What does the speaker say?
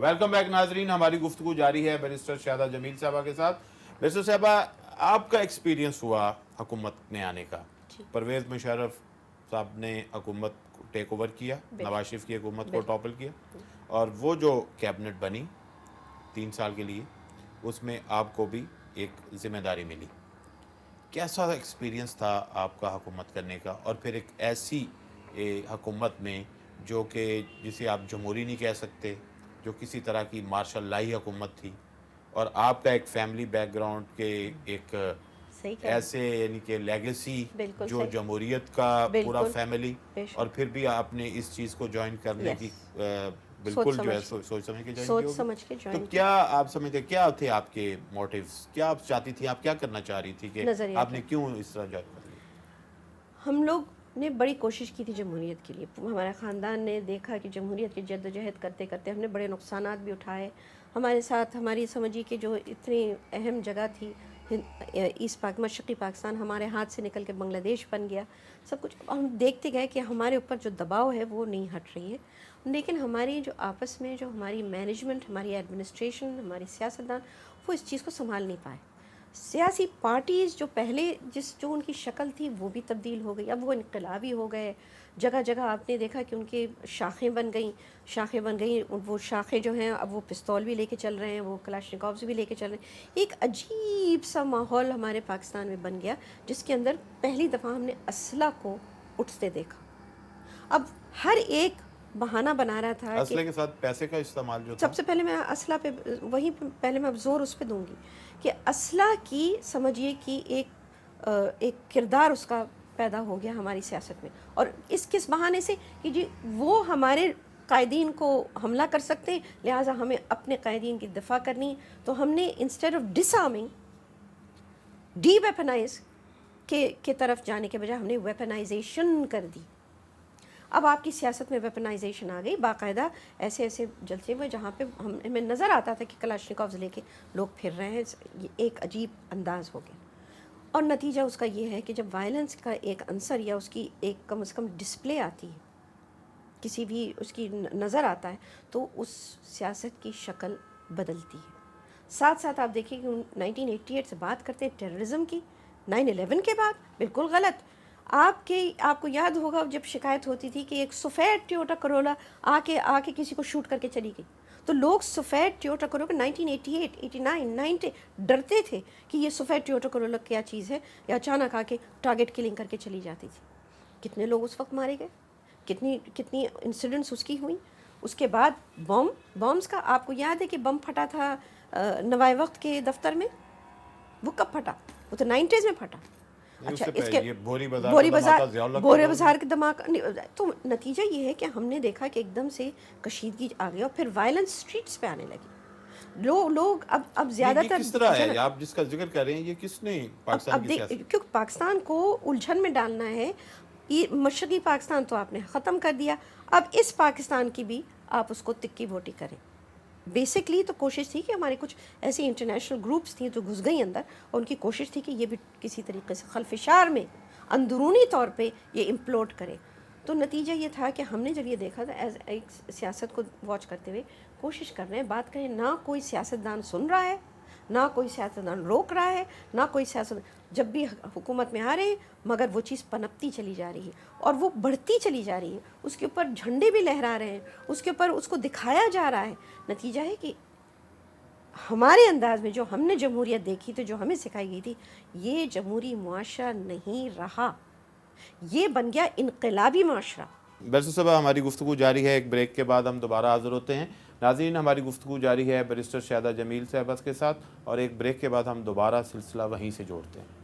Welcome back ناظرین، ہماری گفتگو جاری ہے بیرسٹر شہدہ جمیل صاحبہ کے ساتھ۔ بیرسٹر صاحبہ، آپ کا ایکسپیرینس ہوا حکومت میں آنے کا، پرویز مشرف صاحب نے حکومت کو ٹیک اوور کیا، نواز شریف کی حکومت کو ٹاپل کیا، اور وہ جو کیبنٹ بنی 3 سال کے لیے، اس میں آپ کو بھی ایک ذمہ داری ملی۔ کیسا ایکسپیرینس تھا آپ کا حکومت کرنے کا، اور پھر ایک ایسی حکومت میں جو کہ جسے آپ جمہوری نہیں کہہ سکتے، جو کسی طرح کی مارشل لائی حکومت تھی، اور آپ کا ایک فیملی بیک گراؤنڈ کے ایک ایسے یعنی کہ لیگیسی جو جمہوریت کا پورا فیملی، اور پھر بھی آپ نے اس چیز کو جوائن کرنے کی بالکل جو ہے سوچ سمجھ کے جوائن کی ہوگی۔ تو کیا آپ سمجھتے، کیا تھے آپ کے موٹیوز، کیا آپ چاہتی تھی، آپ کیا کرنا چاہ رہی تھی کہ آپ نے کیوں اس طرح جوائن کر لیا؟ ہم لوگ نے بڑی کوشش کی تھی جمہوریت کے لیے، ہمارے خاندان نے دیکھا کہ جمہوریت کی جد و جہد کرتے کرتے ہم نے بڑے نقصانات بھی اٹھائے، ہمارے ساتھ ہماری سمجھی کہ جو اتنی اہم جگہ تھی مشرقی پاکستان ہمارے ہاتھ سے نکل کے بنگلہ دیش بن گیا، سب کچھ ہم دیکھتے گئے کہ ہمارے اوپر جو دباؤ ہے وہ نہیں ہٹ رہی ہے، لیکن ہماری جو آپس میں جو ہماری مینجمنٹ، ہماری ایڈمنسٹریشن، ہماری سیاستدان وہ اس چیز کو سنبھال نہیں پائے۔ سیاسی پارٹیز جو پہلے جو ان کی شکل تھی وہ بھی تبدیل ہو گئی، اب وہ انقلابی ہو گئے، جگہ جگہ آپ نے دیکھا کہ ان کے شاخیں بن گئیں، وہ شاخیں جو ہیں اب وہ پستول بھی لے کے چل رہے ہیں، وہ کلاشنکوفز بھی لے کے چل رہے ہیں۔ ایک عجیب سا ماحول ہمارے پاکستان میں بن گیا، جس کے اندر پہلی دفعہ ہم نے اسلحہ کو اٹھتے دیکھا۔ اب ہر ایک بہانہ بنا رہا تھا، اسلحے کے ساتھ پیسے کا استعمال جو تھا۔ سب سے پہلے میں اسلحہ پہ پہلے میں اب زور اس پہ دوں گی کہ اسلحہ کی سمجھیے کہ ایک کردار اس کا پیدا ہو گیا ہماری سیاست میں، اور کس بہانے سے کہ جی وہ ہمارے قائدین کو حملہ کر سکتے ہیں، لہٰذا ہمیں اپنے قائدین کی دفاع کرنی، تو ہم نے instead of disarming, deweaponise کے طرف جانے کے بجائے ہم نے ویپنائزیشن کر دی۔ اب آپ کی سیاست میں ویپنائزیشن آ گئی، باقاعدہ ایسے جلسے ہوئے جہاں پہ ہمیں نظر آتا تھا کہ کلاشنکوفز لے کے لوگ پھر رہے ہیں، یہ ایک عجیب انداز ہو گیا، اور نتیجہ اس کا یہ ہے کہ جب وائلنس کا ایک عنصر یا اس کی ایک کم از کم ڈسپلے آتی ہے، کسی بھی اس کی نظر آتا ہے، تو اس سیاست کی شکل بدلتی ہے۔ ساتھ ساتھ آپ دیکھیں کہ 1988 سے بات کرتے ہیں ٹیررزم کی، 9/11 کے بعد بالکل غلط۔ آپ کو یاد ہوگا جب شکایت ہوتی تھی کہ ایک سفید ٹویوٹا کرولا آ کے کسی کو شوٹ کر کے چلی گئی، تو لوگ سفید ٹویوٹا کرولا 1988 89 90 ڈرتے تھے کہ یہ سفید ٹویوٹا کرولا کیا چیز ہے، یا اچانک آ کے ٹارگٹ کلنگ کر کے چلی جاتی تھی۔ کتنے لوگ اس وقت مارے گئے، کتنی انسیڈنٹس اس کی ہوئیں۔ اس کے بعد بمز کا آپ کو یاد ہے کہ بم پھٹا تھا نوائے وقت کے دفتر میں، وہ کب پھٹا؟ وہ تو 90s میں پھٹا۔ اچھا، اس کے بوری بازار کے دھماکہ، تو نتیجہ یہ ہے کہ ہم نے دیکھا کہ ایک دم سے کشیدگی آ گئی، اور پھر وائلنس اسٹریٹس پہ آنے لگی۔ لوگ اب زیادہ تر کس طرح ہے آپ جس کا ذکر کر رہے ہیں، یہ کس نے پاکستان کی سیاست، کیونکہ پاکستان کو الجھن میں ڈالنا ہے، مشرقی پاکستان تو آپ نے ختم کر دیا، اب اس پاکستان کی بھی آپ اس کو تکی بوٹی کریں۔ بیسکلی تو کوشش تھی کہ ہمارے کچھ ایسی انٹرنیشنل گروپس تھیں جو گھس گئیں اندر، اور ان کی کوشش تھی کہ یہ بھی کسی طریقے سے خلفشار میں اندرونی طور پہ یہ امپلوڈ کرے۔ تو نتیجہ یہ تھا کہ ہم نے جب یہ دیکھا تھا ایز ایک سیاست کو واچ کرتے ہوئے کوشش کر رہے ہیں، بات کریں، نہ کوئی سیاستدان سن رہا ہے، نہ کوئی سیاستدان روک رہا ہے، نہ کوئی جب بھی حکومت میں آ رہے ہیں، مگر وہ چیز پنپتی چلی جا رہی ہے اور وہ بڑھتی چلی جا رہی ہے، اس کے اوپر جھنڈے بھی لہرا رہے ہیں، اس کے اوپر اس کو دکھایا جا رہا ہے۔ نتیجہ ہے کہ ہمارے انداز میں جو ہم نے جمہوریت دیکھی تھی، جو ہمیں سکھائی گئی تھی، یہ جمہوری معاشرہ نہیں رہا، یہ بن گیا انقلابی معاشرہ۔ بیرسٹر صاحبہ، ہماری گفتگو جاری ہے، ایک بریک کے بعد ہم دوبارہ حاضر ہوتے ہیں۔ ناظرین، ہماری گفتگو جاری ہے بیرسٹر شہدہ جمیل صاحبہ کے ساتھ، اور ایک بریک کے بعد ہم دوبارہ سلسلہ وہیں سے جوڑتے ہیں۔